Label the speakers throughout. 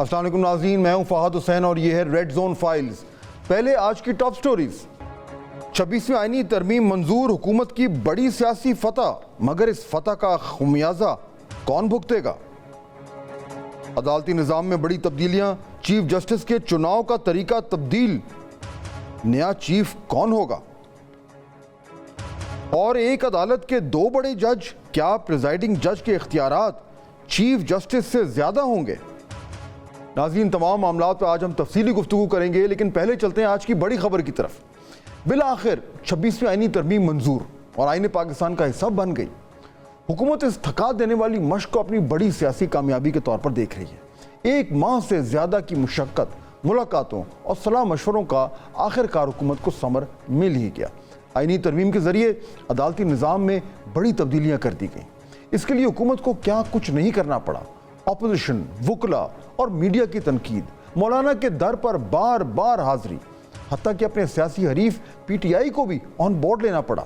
Speaker 1: السلام علیکم ناظرین، میں ہوں فہد حسین اور یہ ہے ریڈ زون فائلز۔ پہلے آج کی ٹاپ سٹوریز۔ 26ویں آئینی ترمیم منظور، حکومت کی بڑی سیاسی فتح، مگر اس فتح کا خمیازہ کون بھگتے گا؟ عدالتی نظام میں بڑی تبدیلیاں، چیف جسٹس کے چناؤ کا طریقہ تبدیل، نیا چیف کون ہوگا؟ اور ایک عدالت کے 2 بڑے جج، کیا پریزائڈنگ جج کے اختیارات چیف جسٹس سے زیادہ ہوں گے؟ ناظرین، تمام معاملات پر آج ہم تفصیلی گفتگو کریں گے، لیکن پہلے چلتے ہیں آج کی بڑی خبر کی طرف۔ بالآخر 26ویں آئینی ترمیم منظور اور آئین پاکستان کا حصہ بن گئی۔ حکومت اس تھکا دینے والی مشق کو اپنی بڑی سیاسی کامیابی کے طور پر دیکھ رہی ہے۔ 1 ماہ سے زیادہ کی مشقت، ملاقاتوں اور صلاح مشوروں کا آخر کار حکومت کو ثمر مل ہی گیا۔ آئینی ترمیم کے ذریعے عدالتی نظام میں بڑی تبدیلیاں کر دی گئیں۔ اس کے لیے حکومت کو کیا کچھ نہیں کرنا پڑا۔ اپوزیشن، وکلا اور میڈیا کی تنقید، مولانا کے در پر بار بار حاضری، حتیٰ کہ اپنے سیاسی حریف پی ٹی آئی کو بھی آن بورڈ لینا پڑا۔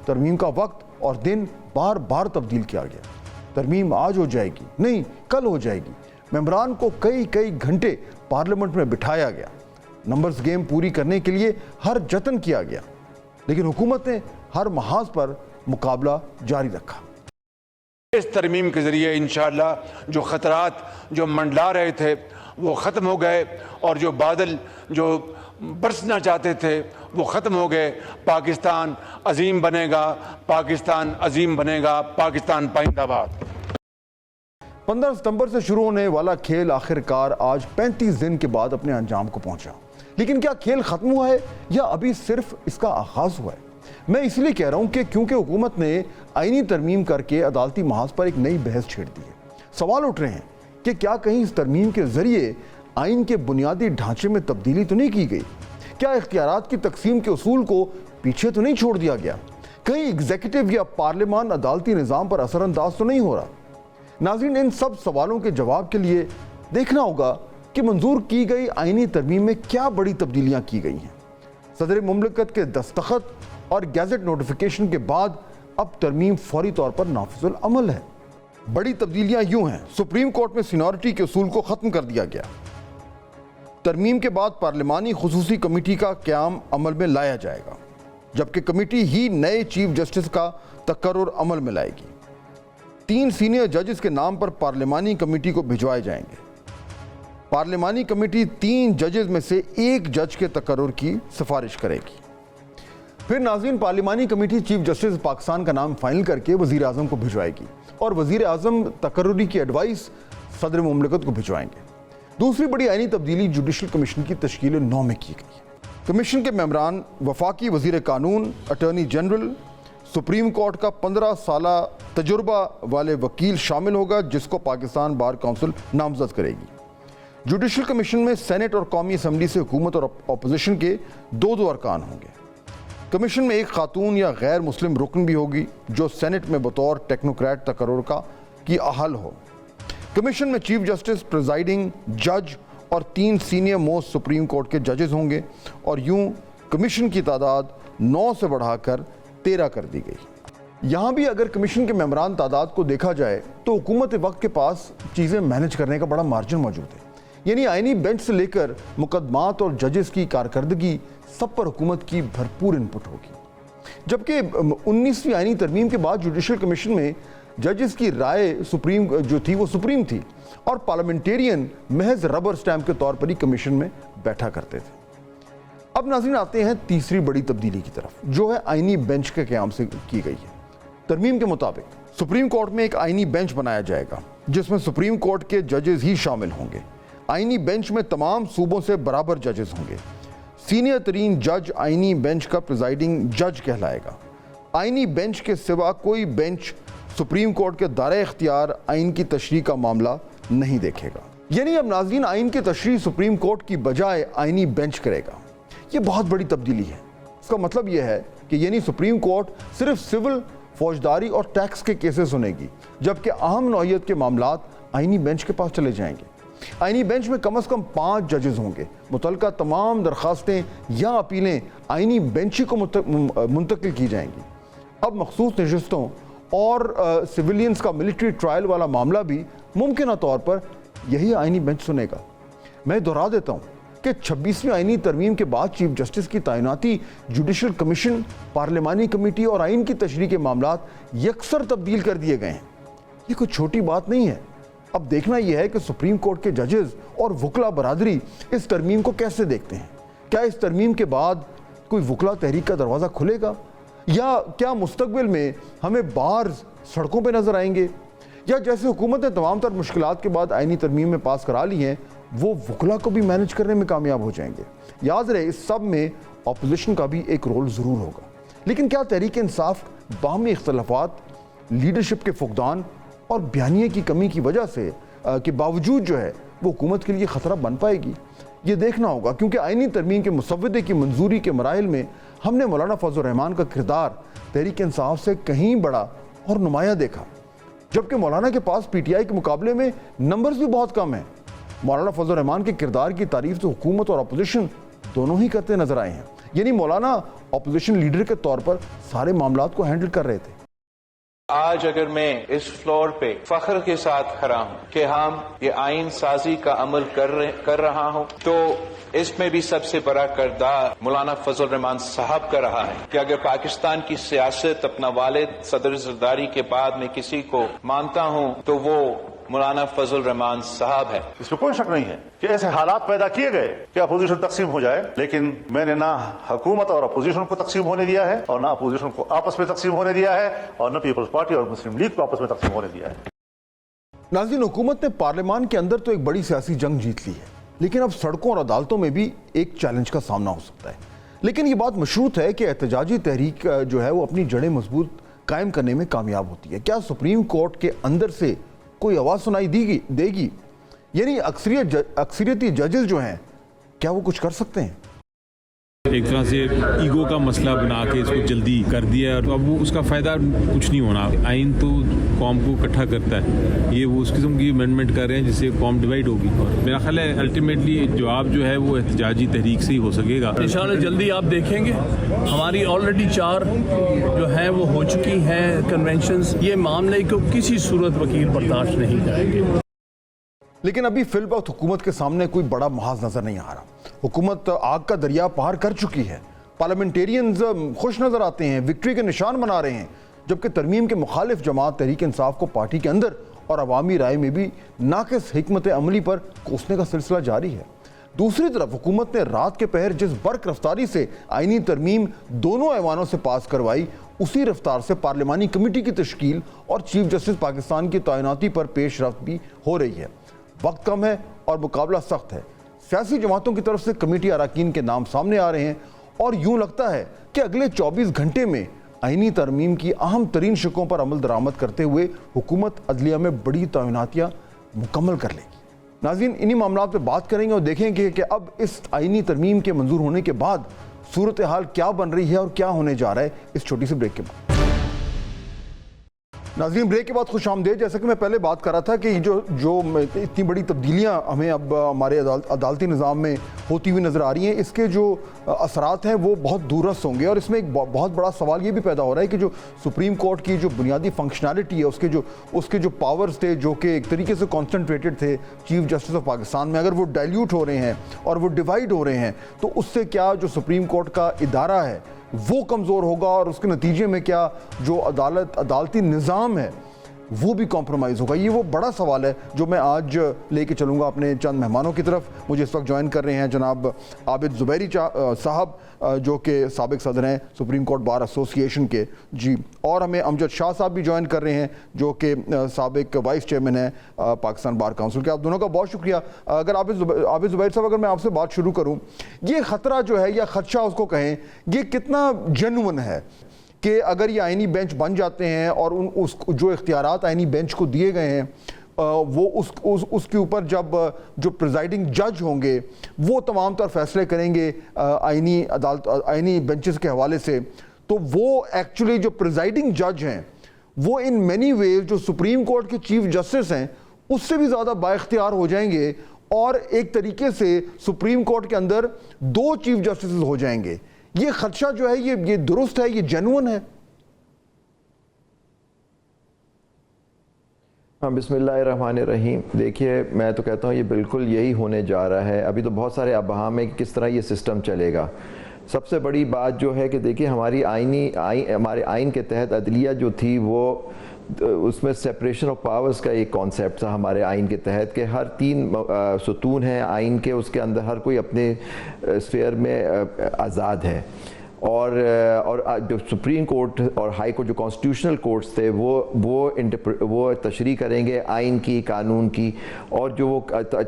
Speaker 1: ترمیم کا وقت اور دن بار بار تبدیل کیا گیا۔ ترمیم آج ہو جائے گی، نہیں کل ہو جائے گی۔ ممبران کو کئی گھنٹے پارلیمنٹ میں بٹھایا گیا۔ نمبرز گیم پوری کرنے کے لیے ہر جتن کیا گیا، لیکن حکومت نے ہر محاذ پر مقابلہ جاری رکھا۔
Speaker 2: اس ترمیم کے ذریعے انشاءاللہ جو خطرات جو منڈلا رہے تھے وہ ختم ہو گئے، اور جو بادل جو برسنا چاہتے تھے وہ ختم ہو گئے۔ پاکستان عظیم بنے گا، پاکستان عظیم بنے گا، پاکستان پائندہ باد۔
Speaker 1: 15 ستمبر سے شروع ہونے والا کھیل آخر کار آج 35 دن کے بعد اپنے انجام کو پہنچا۔ لیکن کیا کھیل ختم ہوا ہے یا ابھی صرف اس کا آغاز ہوا ہے؟ میں اس لیے کہہ رہا ہوں کہ کیونکہ حکومت نے آئینی ترمیم کر کے عدالتی محاذ پر ایک نئی بحث چھیڑ دی ہے۔ سوال اٹھ رہے ہیں کہ کیا کہیں اس ترمیم کے ذریعے آئین کے بنیادی ڈھانچے میں تبدیلی تو نہیں کی گئی؟ کیا اختیارات کی تقسیم کے اصول کو پیچھے تو نہیں چھوڑ دیا گیا؟ کہیں ایگزیکٹو یا پارلیمان عدالتی نظام پر اثر انداز تو نہیں ہو رہا؟ ناظرین، ان سب سوالوں کے جواب کے لیے دیکھنا ہوگا کہ منظور کی گئی آئینی ترمیم میں کیا بڑی تبدیلیاں کی گئی ہیں۔ صدر مملکت کے دستخط اور گیزٹ نوٹیفیکیشن کے بعد اب ترمیم فوری طور پر نافذ العمل ہے۔ بڑی تبدیلیاں یوں ہیں: سپریم کورٹ میں سینیورٹی کے اصول کو ختم کر دیا گیا۔ ترمیم کے بعد پارلیمانی خصوصی کمیٹی کا قیام عمل میں لایا جائے گا، جبکہ کمیٹی ہی نئے چیف جسٹس کا تقرر عمل میں لائے گی۔ 3 سینئر ججز کے نام پر پارلیمانی کمیٹی کو بھجوائے جائیں گے۔ پارلیمانی کمیٹی 3 ججز میں سے 1 جج کے تقرر کی سفارش کرے گی۔ پھر ناظرین، پارلیمانی کمیٹی چیف جسٹس پاکستان کا نام فائنل کر کے وزیر اعظم کو بھجوائے گی، اور وزیر اعظم تقرری کی ایڈوائس صدر مملکت کو بھجوائیں گے۔ دوسری بڑی آئینی تبدیلی جوڈیشل کمیشن کی تشکیل 9 میں کی گئی ہے۔ کمیشن کے ممبران وفاقی وزیر قانون، اٹارنی جنرل، سپریم کورٹ کا 15 سالہ تجربہ والے وکیل شامل ہوگا، جس کو پاکستان بار کونسل نامزد کرے گی۔ جوڈیشل کمیشن میں سینٹ اور قومی اسمبلی سے حکومت اور اپوزیشن کے 2 ارکان ہوں گے۔ کمیشن میں ایک خاتون یا غیر مسلم رکن بھی ہوگی، جو سینٹ میں بطور ٹیکنوکریٹ تقرر کی اہل ہو۔ کمیشن میں چیف جسٹس، پریزائڈنگ جج اور 3 سینئر موسٹ سپریم کورٹ کے ججز ہوں گے، اور یوں کمیشن کی تعداد 9 سے بڑھا کر 13 کر دی گئی۔ یہاں بھی اگر کمیشن کے ممبران تعداد کو دیکھا جائے تو حکومت وقت کے پاس چیزیں مینج کرنے کا بڑا مارجن موجود ہے۔ یعنی آئینی بینچ سے لے کر مقدمات اور ججز کی کارکردگی، سب پر حکومت کی بھرپور انپٹ ہوگی۔ جبکہ 19ویں آئینی ترمیم کے بعد جوڈیشل کمیشن میں ججز کی رائے جو تھی وہ سپریم تھی، اور پارلیمنٹیرین محض ربر سٹیمپ کے طور پر ہی کمیشن میں بیٹھا کرتے تھے۔ اب ناظرین آتے ہیں تیسری بڑی تبدیلی کی طرف، جو ہے آئینی بینچ کے قیام سے کی گئی ہے۔ ترمیم کے مطابق سپریم کورٹ میں ایک آئینی بینچ بنایا جائے گا، جس میں سپریم کورٹ کے ججز ہی شامل ہوں گے۔ آئینی بینچ میں تمام صوبوں سے برابر ججز ہوں گے۔ سینئر ترین جج آئینی بینچ کا پریزائڈنگ جج کہلائے گا۔ آئینی بینچ کے سوا کوئی بینچ سپریم کورٹ کے دائرہ اختیار آئین کی تشریح کا معاملہ نہیں دیکھے گا۔ یعنی اب ناظرین آئین کی تشریح سپریم کورٹ کی بجائے آئینی بینچ کرے گا۔ یہ بہت بڑی تبدیلی ہے۔ اس کا مطلب یہ ہے کہ یعنی سپریم کورٹ صرف سول، فوجداری اور ٹیکس کے کیسز سنے گی، جبکہ اہم نوعیت کے معاملات آئینی بینچ کے پاس چلے جائیں گے۔ آئینی بینچ میں کم از کم 5 ججز ہوں گے۔ متعلقہ تمام درخواستیں یا اپیلیں آئینی بینچ کو منتقل کی جائیں گی۔ اب مخصوص نشستوں اور سویلینز کا ملٹری ٹرائل والا معاملہ بھی ممکنہ طور پر یہی آئینی بینچ سنے گا؟ میں دہرا دیتا ہوں کہ 26ویں آئینی ترمیم کے بعد چیف جسٹس کی تعیناتی جوڈیشل کمیشن، پارلیمانی کمیٹی اور آئین کی تشریح کے معاملات یکسر تبدیل کر دیے گئے ہیں۔ یہ کوئی چھوٹی بات نہیں ہے۔ اب دیکھنا یہ ہے کہ سپریم کورٹ کے ججز اور وکلا برادری اس ترمیم کو کیسے دیکھتے ہیں۔ کیا اس ترمیم کے بعد کوئی وکلا تحریک کا دروازہ کھلے گا، یا کیا مستقبل میں ہمیں بارز سڑکوں پہ نظر آئیں گے، یا جیسے حکومت نے تمام تر مشکلات کے بعد آئینی ترمیم میں پاس کرا لی ہیں وہ وکلا کو بھی مینج کرنے میں کامیاب ہو جائیں گے۔ یاد رہے اس سب میں اپوزیشن کا بھی ایک رول ضرور ہوگا، لیکن کیا تحریک انصاف باہمی اختلافات، لیڈرشپ کے فقدان اور بیانیے کی کمی کی وجہ سے کے باوجود جو ہے وہ حکومت کے لیے خطرہ بن پائے گی؟ یہ دیکھنا ہوگا، کیونکہ آئینی ترمیم کے مسودے کی منظوری کے مراحل میں ہم نے مولانا فضل الرحمان کا کردار تحریک انصاف سے کہیں بڑا اور نمایاں دیکھا، جبکہ مولانا کے پاس پی ٹی آئی کے مقابلے میں نمبرز بھی بہت کم ہیں۔ مولانا فضل الرحمان کے کردار کی تعریف تو حکومت اور اپوزیشن دونوں ہی کرتے نظر آئے ہیں، یعنی مولانا اپوزیشن لیڈر کے طور پر سارے معاملات کو ہینڈل کر رہے تھے۔
Speaker 3: آج اگر میں اس فلور پہ فخر کے ساتھ کھڑا ہوں کہ ہم یہ آئین سازی کا عمل کر رہا ہوں، تو اس میں بھی سب سے بڑا کردار مولانا فضل الرحمان صاحب کا رہا ہے کہ اگر پاکستان کی سیاست اپنا والد صدر زرداری کے بعد میں کسی کو مانتا ہوں تو وہ مولانا فضل الرحمان صاحب ہے۔
Speaker 4: اس میں کوئی شک نہیں ہے کہ ایسے حالات پیدا کیے گئے کہ اپوزیشن تقسیم ہو جائے، لیکن میں نے نہ حکومت اور اپوزیشن کو تقسیم ہونے دیا ہے، اور نہ اپوزیشن کو آپس میں تقسیم ہونے دیا ہے، اور نہ پیپلز پارٹی اور مسلم لیگ کو آپس میں تقسیم ہونے دیا ہے۔
Speaker 1: ناظرین، حکومت نے پارلیمان کے اندر تو ایک بڑی سیاسی جنگ جیت لی ہے، لیکن اب سڑکوں اور عدالتوں میں بھی ایک چیلنج کا سامنا ہو سکتا ہے۔ لیکن یہ بات مشروط ہے کہ احتجاجی تحریک جو ہے وہ اپنی جڑیں مضبوط قائم کرنے میں کامیاب ہوتی ہے۔ کیا سپریم کورٹ کے اندر سے کوئی آواز سنائی دے گی؟ یعنی اکثریتی ججز جو ہیں کیا وہ کچھ کر سکتے ہیں؟
Speaker 5: ایک طرح سے ایگو کا مسئلہ بنا کے اس کو جلدی کر دیا ہے، اور اب وہ اس کا فائدہ کچھ نہیں ہونا۔ آئین تو قوم کو اکٹھا کرتا ہے، یہ وہ اس قسم کی امینڈمنٹ کر رہے ہیں جس سے قوم ڈیوائڈ ہوگی، اور میرا خیال ہے الٹیمیٹلی جواب جو ہے وہ احتجاجی تحریک سے ہی ہو سکے گا۔
Speaker 6: انشاءاللہ جلدی آپ دیکھیں گے ہماری آلریڈی 4 جو ہیں وہ ہو چکی ہیں کنونشنز۔ یہ معاملے کو کسی صورت وکیل برداشت نہیں کریں گے۔
Speaker 1: لیکن ابھی فی الوقت حکومت کے سامنے کوئی بڑا محاذ نظر نہیں آ رہا۔ حکومت آگ کا دریا پار کر چکی ہے، پارلیمنٹیرینز خوش نظر آتے ہیں، وکٹری کے نشان بنا رہے ہیں، جبکہ ترمیم کے مخالف جماعت تحریک انصاف کو پارٹی کے اندر اور عوامی رائے میں بھی ناقص حکمت عملی پر کوسنے کا سلسلہ جاری ہے۔ دوسری طرف حکومت نے رات کے پہر جس برق رفتاری سے آئینی ترمیم دونوں ایوانوں سے پاس کروائی، اسی رفتار سے پارلیمانی کمیٹی کی تشکیل اور چیف جسٹس پاکستان کی تعیناتی پر پیش رفت بھی ہو رہی ہے۔ وقت کم ہے اور مقابلہ سخت ہے۔ سیاسی جماعتوں کی طرف سے کمیٹی اراکین کے نام سامنے آ رہے ہیں، اور یوں لگتا ہے کہ اگلے 24 گھنٹے میں آئینی ترمیم کی اہم ترین شقوں پر عمل درآمد کرتے ہوئے حکومت عدلیہ میں بڑی تعیناتیاں مکمل کر لے گی۔ ناظرین، انہی معاملات پہ بات کریں گے اور دیکھیں گے کہ اب اس آئینی ترمیم کے منظور ہونے کے بعد صورتحال کیا بن رہی ہے اور کیا ہونے جا رہا ہے اس چھوٹی سی بریک کے بعد۔ ناظرین، بریک کے بعد خوش آمدید۔ جیسا کہ میں پہلے بات کر رہا تھا کہ جو اتنی بڑی تبدیلیاں ہمیں اب ہمارے عدالتی نظام میں ہوتی ہوئی نظر آ رہی ہیں، اس کے جو اثرات ہیں وہ بہت دوررس ہوں گے، اور اس میں ایک بہت بڑا سوال یہ بھی پیدا ہو رہا ہے کہ جو سپریم کورٹ کی جو بنیادی فنکشنالٹی ہے، اس کے جو پاورز تھے جو کہ ایک طریقے سے کانسنٹریٹڈ تھے چیف جسٹس آف پاکستان میں، اگر وہ ڈائلیوٹ ہو رہے ہیں اور وہ ڈیوائڈ ہو رہے ہیں تو اس سے کیا جو سپریم کورٹ کا ادارہ ہے وہ کمزور ہوگا، اور اس کے نتیجے میں کیا جو عدالتی نظام ہے وہ بھی کمپرومائز ہوگا؟ یہ وہ بڑا سوال ہے جو میں آج لے کے چلوں گا اپنے چند مہمانوں کی طرف۔ مجھے اس وقت جوائن کر رہے ہیں جناب عابد زبیری صاحب، جو کہ سابق صدر ہیں سپریم کورٹ بار ایسوسی ایشن کے، جی، اور ہمیں امجد شاہ صاحب بھی جوائن کر رہے ہیں جو کہ سابق وائس چیئرمین ہیں پاکستان بار کونسل کے۔ آپ دونوں کا بہت شکریہ۔ اگر عابد زبیر صاحب، اگر میں آپ سے بات شروع کروں، یہ خطرہ جو ہے یا خدشہ اس کو کہیں، یہ کتنا جینوئن ہے کہ اگر یہ آئینی بینچ بن جاتے ہیں اور جو اختیارات آئینی بینچ کو دیے گئے ہیں وہ اس کے اوپر جب جو پریزائڈنگ جج ہوں گے وہ تمام تر فیصلے کریں گے آئینی بینچز کے حوالے سے، تو وہ ایکچولی جو پریزائڈنگ جج ہیں وہ ان مینی ویز جو سپریم کورٹ کے چیف جسٹس ہیں اس سے بھی زیادہ با اختیار ہو جائیں گے، اور ایک طریقے سے سپریم کورٹ کے اندر 2 چیف جسٹس ہو جائیں گے۔ یہ خدشہ جو ہے یہ درست ہے، یہ جینوئن ہے؟
Speaker 7: ہاں، بسم اللہ الرحمن الرحیم. دیکھیے میں تو کہتا ہوں یہ بالکل یہی ہونے جا رہا ہے. ابھی تو بہت سارے ابہام ہیں کہ کس طرح یہ سسٹم چلے گا. سب سے بڑی بات جو ہے کہ دیکھیے ہمارے آئین کے تحت عدلیہ جو تھی وہ اس میں سیپریشن آف پاورز کا ایک کانسیپٹ تھا ہمارے آئین کے تحت کہ ہر 3 ستون ہیں آئین کے, اس کے اندر ہر کوئی اپنے اسفیئر میں آزاد ہے. اور جو سپریم کورٹ اور ہائی کورٹ جو کانسٹیٹیوشنل کورٹس تھے وہ تشریح کریں گے آئین کی, قانون کی, اور جو وہ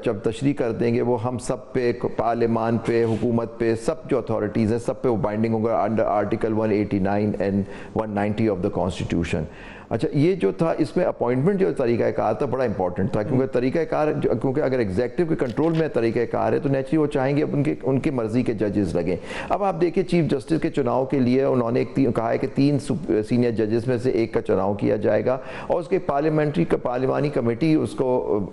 Speaker 7: جب تشریح کر دیں گے وہ ہم سب پہ, پارلیمان پہ, حکومت پہ, سب جو اتھارٹیز ہیں سب پہ وہ بائنڈنگ ہوگا under article 189 and 190 of the constitution. اچھا, یہ جو تھا اس میں اپوائنٹمنٹ جو طریقہ کار تھا بڑا امپورٹنٹ تھا, کیونکہ طریقہ کار کیونکہ اگر ایگزیکٹو کے کنٹرول میں طریقہ کار ہے تو نیچرلی وہ چاہیں گے ان کی مرضی کے ججز لگیں. اب آپ دیکھیں چیف جسٹس کے چناؤ کے لیے انہوں نے کہا ہے کہ 3 سینئر ججز میں سے ایک کا چناؤ کیا جائے گا اور اس کے پارلیمانی کمیٹی اس کو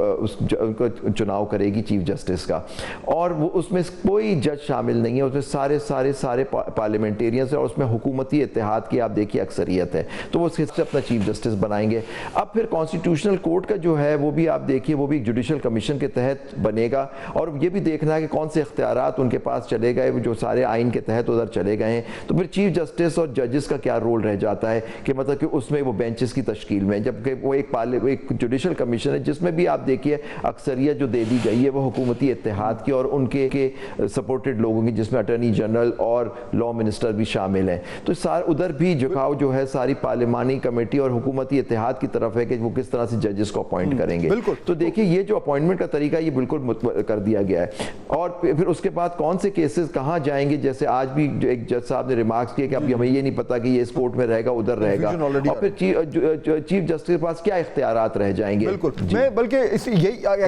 Speaker 7: چناؤ کرے گی چیف جسٹس کا, اور وہ اس میں کوئی جج شامل نہیں ہے, اس میں سارے پارلیمنٹیرینز ہیں اور اس میں حکومتی اتحاد کی آپ دیکھیے اکثریت ہے, تو وہ اس سے اپنا چیف جسٹس بنائیں گے. اب پھر کانسٹیٹیوشنل کورٹ کا جو ہے وہ بھی آپ دیکھیے وہ بھی جوڈیشل کمیشن کے تحت بنے گا, اور یہ بھی دیکھنا ہے کہ کون سے اختیارات ان کے پاس چلے گئے جو سارے آئین کے تحت ادھر چلے گئے ہیں. تو پھر چیف جسٹس اور ججز کا کیا رول رہ جاتا ہے کہ مطلب کہ اس میں وہ بینچز کی تشکیل میں, جبکہ وہ ایک جوڈیشل کمیشن ہے جس میں بھی آپ دیکھیے اکثریت جو دے دی گئی ہے وہ حکومتی اتحاد کی اور ان کے سپورٹڈ لوگوں کی, جس میں اٹارنی جنرل اور لا منسٹر بھی شامل ہیں. تو ادھر بھی جھکاؤ جو ہے ساری پارلیمانی کمیٹی اور حکومتی اتحاد کی طرف ہے کہ وہ کس طرح سے ججز کو اپوائنٹ کریں گے. تو دیکھیے یہ جو اپوائنٹمنٹ کا طریقہ یہ بالکل کر دیا گیا ہے, اور پھر اس کے بعد کون سے کیسز کہاں جائیں گے, جیسے آج بھی جو ایک جج صاحب نے ریمارکس کیے کہ اب ہمیں یہ نہیں پتا کہ یہ اس کورٹ میں رہے گا ادھر رہے گا, اور پھر چیف جسٹس کے پاس کیا اختیارات رہ جائیں گے.
Speaker 1: میں بلکہ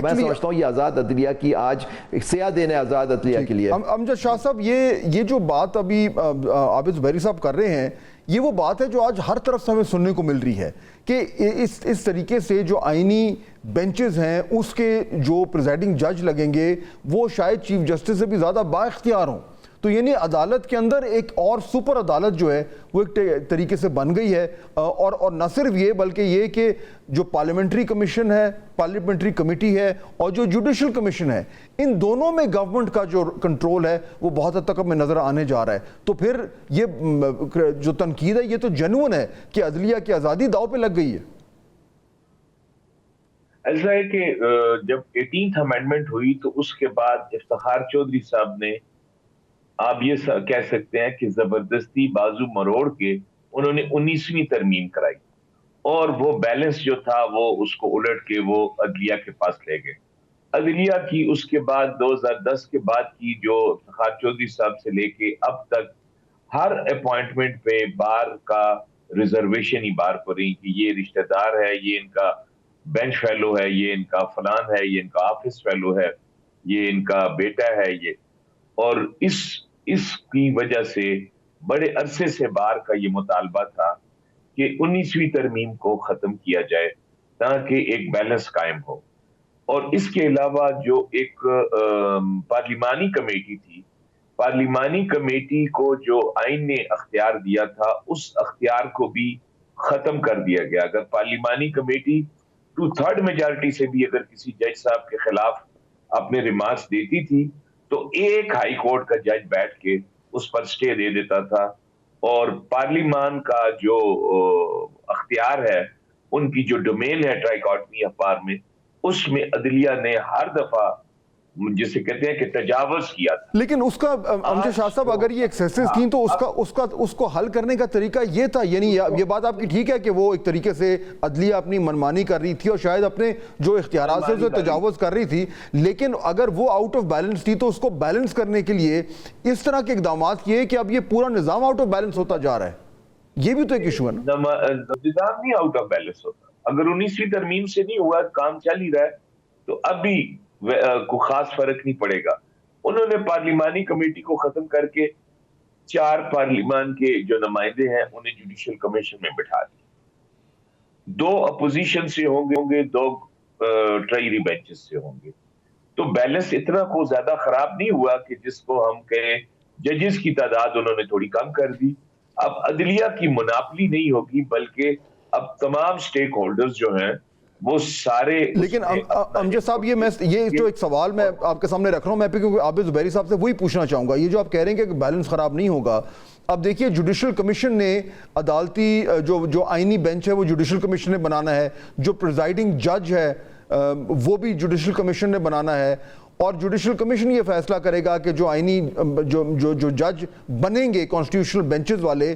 Speaker 7: میں سمجھتا ہوں یہ آزاد عدلیہ کی آج سیاہ دن ہے آزاد عدلیہ کے لیے.
Speaker 1: امجد شاہ صاحب یہ جو بات ابھی عابد زبیری صاحب کر رہے ہیں یہ وہ بات ہے جو آج ہر طرف سے ہمیں سننے کو مل رہی ہے کہ اس طریقے سے جو آئینی بینچز ہیں اس کے جو پریزائڈنگ جج لگیں گے وہ شاید چیف جسٹس سے بھی زیادہ با اختیار ہوں. تو یعنی عدالت کے اندر ایک اور سپر عدالت جو ہے وہ ایک طریقے سے بن گئی ہے, اور نہ صرف یہ بلکہ یہ کہ جو پارلیمنٹری کمیشن ہے, پارلیمنٹری کمیٹی ہے اور جو جوڈیشل کمیشن ہے, ان دونوں میں گورنمنٹ کا جو کنٹرول ہے وہ بہت حد تک ہمیں نظر آنے جا رہا ہے. تو پھر یہ جو تنقید ہے یہ تو جنون ہے کہ عدلیہ کی آزادی داؤ پہ لگ گئی ہے.
Speaker 8: ایسا ہے کہ جب 18th امینڈمنٹ ہوئی تو اس کے بعد افتخار چودھری صاحب نے, آپ یہ کہہ سکتے ہیں کہ زبردستی بازو مروڑ کے انہوں نے 19ویں ترمیم کرائی, اور وہ بیلنس جو تھا وہ اس کو الٹ کے وہ عدلیہ کے پاس لے گئے. عدلیہ کی اس کے بعد 2010 کے بعد کی جو افتخار چودھری صاحب سے لے کے اب تک ہر اپوائنٹمنٹ پہ بار کا ریزرویشن ہی بار پر رہی کہ یہ رشتہ دار ہے, یہ ان کا بینچ فیلو ہے, یہ ان کا فلان ہے, یہ ان کا آفس فیلو ہے, یہ ان کا بیٹا ہے یہ. اور اس کی وجہ سے بڑے عرصے سے بار کا یہ مطالبہ تھا کہ 19ویں ترمیم کو ختم کیا جائے تاکہ ایک بیلنس قائم ہو. اور اس کے علاوہ جو ایک پارلیمانی کمیٹی تھی, پارلیمانی کمیٹی کو جو آئین نے اختیار دیا تھا اس اختیار کو بھی ختم کر دیا گیا. اگر پارلیمانی کمیٹی 2/3 میجارٹی سے بھی اگر کسی جج صاحب کے خلاف اپنے ریمارکس دیتی تھی تو ایک ہائی کورٹ کا جج بیٹھ کے اس پر سٹے دے دیتا تھا, اور پارلیمان کا جو اختیار ہے, ان کی جو ڈومین ہے ٹرائیکاٹمی آف پاور میں, اس میں عدلیہ نے ہر دفعہ جسے کہتے ہیں کہ تجاوز کیا تھا.
Speaker 1: لیکن اس کا امجد شاہ صاحب اگر یہ ایکسیسز تھیں تو اس کو حل کرنے کا طریقہ یہ تھا, یعنی یہ بات آپ کی ٹھیک ہے کہ وہ ایک طریقے سے عدلیہ اپنی منمانی کر رہی تھی اور شاید اپنے جو اختیارات سے اسے تجاوز کر رہی تھی, لیکن اگر وہ آؤٹ آف بیلنس تھی تو اس کو بیلنس کرنے کے لیے اس طرح کے اقدامات کیے کہ اب یہ پورا نظام آؤٹ آف بیلنس ہوتا جا رہا ہے. یہ بھی تو ایک ایشو ہے نا.
Speaker 8: نظام نہیں آؤٹ آف بیلنس ہوتا. اگر 19ویں ترمیم سے نہیں ہوا, کام چل ہی رہا ہے, تو اب بھی کو خاص فرق نہیں پڑے گا. انہوں نے پارلیمانی کمیٹی کو ختم کر کے 4 پارلیمان کے جو نمائندے ہیں انہیں جوڈیشل کمیشن میں بٹھا دیا. 2 اپوزیشن سے ہوں گے, 2 ٹرائی بینچز سے ہوں گے. تو بیلنس اتنا کو زیادہ خراب نہیں ہوا کہ جس کو ہم کہیں ججز کی تعداد انہوں نے تھوڑی کم کر دی. اب عدلیہ کی مناپلی نہیں ہوگی, بلکہ اب تمام سٹیک ہولڈرز جو ہیں وہ سارے.
Speaker 1: لیکن امجد صاحب یہ جو ایک سوال میں آپ کے سامنے رکھ رہا ہوں، میں کیونکہ عابد زبیری صاحب سے وہی پوچھنا چاہوں گا. یہ جو آپ کہہ رہے ہیں کہ بیلنس خراب نہیں ہوگا، اب دیکھیے جوڈیشل کمیشن نے عدالتی جو آئینی بینچ ہے وہ جوڈیشل کمیشن نے بنانا ہے، جو پریزائڈنگ جج ہے وہ بھی جوڈیشل کمیشن نے بنانا ہے، اور جوڈیشل کمیشن یہ فیصلہ کرے گا کہ جو آئینی جو جج بنیں گے کانسٹیٹیوشنل بینچز والے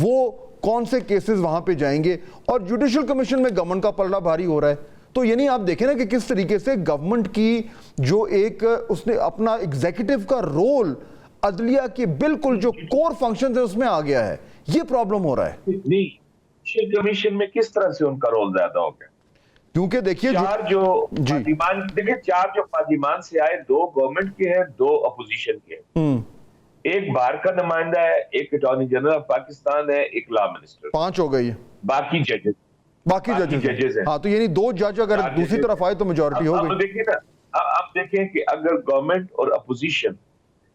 Speaker 1: وہ کون سے کیسز وہاں پہ جائیں گے، اور جوڈیشل کمیشن میں گورنمنٹ کا پلڑا بھاری ہو رہا ہے. تو یعنی آپ دیکھیں نا کہ کس طریقے سے گورنمنٹ کی جو ایک اس نے اپنا ایگزیکٹو کا رول عدلیہ کے بالکل جو کور فنکشن ہے اس میں آ گیا ہے. یہ پرابلم ہو رہا ہے.
Speaker 8: نہیں، کمیشن میں کس طرح سے ان کا رول زیادہ ہو گیا؟
Speaker 1: کیونکہ دیکھیے
Speaker 8: چار جو پارلیمان سے آئے، 2 گورنمنٹ کے ہیں، 2 اپوزیشن کے ہیں. ایک بار کا نمائندہ ہے، ایک اٹارنی جنرل آف پاکستان ہے، ایک لا منسٹر.
Speaker 1: 5 ہو گئی.
Speaker 8: باقی ججز ہیں.
Speaker 1: ہاں تو یعنی 2 جج اگر دوسری طرف آئے تو میجورٹی ہو گئی.
Speaker 8: دیکھیں نا، اب دیکھیں کہ اگر گورنمنٹ اور اپوزیشن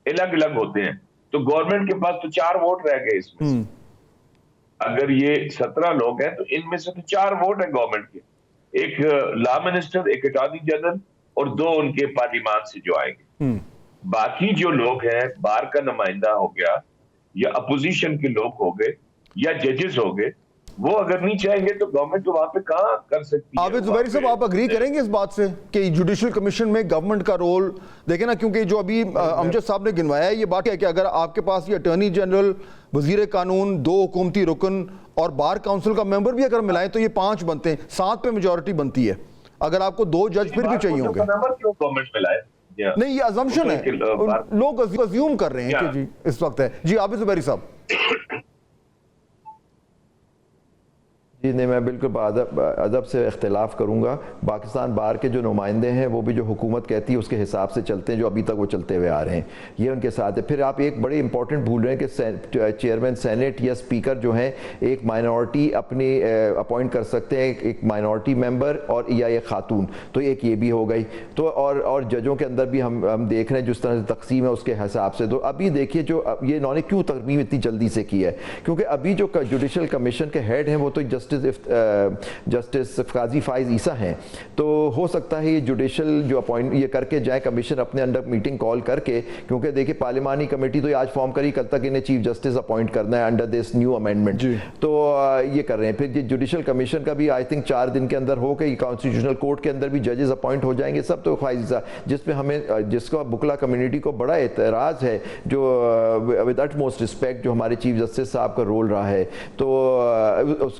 Speaker 8: الگ الگ ہوتے ہیں تو گورنمنٹ کے پاس تو 4 ووٹ رہ گئے اس میں. اگر یہ 17 لوگ ہیں تو ان میں سے تو 4 ووٹ ہیں گورنمنٹ کے، ایک لا منسٹر، ایک اٹارنی جنرل اور 2 ان کے پارلیمان سے جو آئیں گے. باقی جو لوگ ہیں، بار کا نمائندہ ہو گیا یا اپوزیشن کے لوگ ہو گئے یا ججز ہو گئے، وہ اگر نہیں چاہیں گے تو گورنمنٹ تو وہاں پہ کہاں کر سکتی ہے.
Speaker 1: عابد زبیری صاحب آپ اگری کریں گے اس بات سے کہ جوڈیشل کمیشن میں گورنمنٹ کا رول دیکھیں نا، کیونکہ جو ابھی امجد صاحب نے گنوایا ہے یہ بات ہے کہ اگر آپ کے پاس یہ اٹارنی جنرل، وزیر قانون، 2 حکومتی رکن اور بار کاؤنسل کا ممبر بھی اگر ملائیں تو یہ 5 بنتے ہیں، 7 پہ میجورٹی بنتی ہے. اگر آپ کو 2 جج پھر بھی چاہیے ہوں گے. نہیں، یہ ازمپشن ہے، لوگ ازیوم کر رہے ہیں کہ جی اس وقت ہے. جی عابد زبیری صاحب.
Speaker 7: جی نہیں، میں بالکل ادب سے اختلاف کروں گا. پاکستان بار کے جو نمائندے ہیں وہ بھی جو حکومت کہتی ہے اس کے حساب سے چلتے ہیں، جو ابھی تک وہ چلتے ہوئے آ رہے ہیں، یہ ان کے ساتھ ہے. پھر آپ ایک بڑی امپورٹنٹ بھول رہے ہیں کہ چیئرمین سینٹ یا اسپیکر جو ہیں ایک مائنورٹی اپنی اپوائنٹ کر سکتے ہیں، ایک مائنورٹی ممبر اور یا ایک خاتون. تو ایک یہ بھی ہو گئی. تو اور ججوں کے اندر بھی ہم دیکھ رہے ہیں جس طرح سے تقسیم ہے اس کے حساب سے. تو ابھی دیکھیے جو یہ انہوں نے کیوں ترمیم اتنی جلدی سے کی ہے، کیونکہ ابھی جو جوڈیشل کمیشن کے ہیڈ ہیں وہ تو جسٹس قاضی فائز عیسیٰ ہیں. تو ہو سکتا ہے یہ جوڈیشل جو اپوائنٹ یہ کر کے جائے کمیشن اپنے انڈر میٹنگ کال کر کے، کیونکہ دیکھیں پارلیمانی کمیٹی تو آج فارم کری، کل تک انہیں چیف جسٹس اپوائنٹ کرنا ہے انڈر دس نیو امینڈمنٹ. تو یہ کر رہے ہیں. پھر یہ جوڈیشل کمیشن کا بھی آئی تھنک 4 دن کے اندر ہو کہ کانسٹیٹیوشنل کورٹ کے اندر بھی ججز اپوائنٹ ہو جائیں گے سب. تو فائز عیسیٰ جس پہ ہمیں جس کا بکلا کمیونٹی کو بڑا اعتراض ہے، جو ود اٹ موسٹ رسپیکٹ جو ہمارے چیف جسٹس صاحب کا رول رہا ہے، تو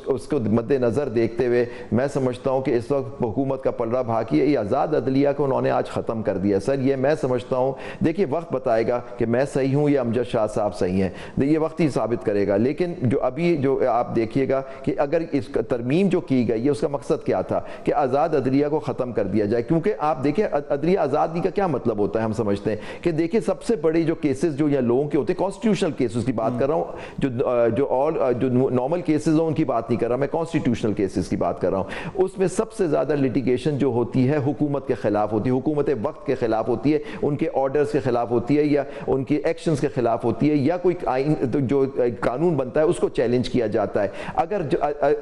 Speaker 7: اس کو مد نظر دیکھتے ہوئے میں سمجھتا ہوں کہ اس وقت حکومت کا پلڑا بھاکی ہے. یہ آزاد عدلیہ کو انہوں نے آج ختم کر دیا. سر یہ میں سمجھتا ہوں، دیکھیے وقت بتائے گا کہ میں صحیح ہوں یا امجد شاہ صاحب صحیح ہیں، یہ وقت ہی ثابت کرے گا. لیکن جو ابھی جو آپ دیکھیے گا کہ اگر اس ترمیم جو کی گئی ہے اس کا مقصد کیا تھا کہ آزاد عدلیہ کو ختم کر دیا جائے. کیونکہ آپ دیکھیں عدلیہ آزادی کا کیا مطلب ہوتا ہے، ہم سمجھتے ہیں کہ دیکھیں سب سے بڑی جو کیسز جو یا لوگوں کے ہوتے ہیں، کانسٹیٹیوشنل کیسز کی بات کر رہا ہوں، جو نارمل کیسز ہوں ان کی بات نہیں کر رہا میں، کانسٹیٹیوشنل کیسز کی بات کر رہا ہوں. اس میں سب سے زیادہ لیٹیگیشن جو ہوتی ہے حکومت کے خلاف ہوتی ہے، حکومت وقت کے خلاف ہوتی ہے، ان کے آرڈرز کے خلاف ہوتی ہے یا ان کے ایکشنز کے خلاف ہوتی ہے، یا کوئی آئین جو قانون بنتا ہے اس کو چیلنج کیا جاتا ہے.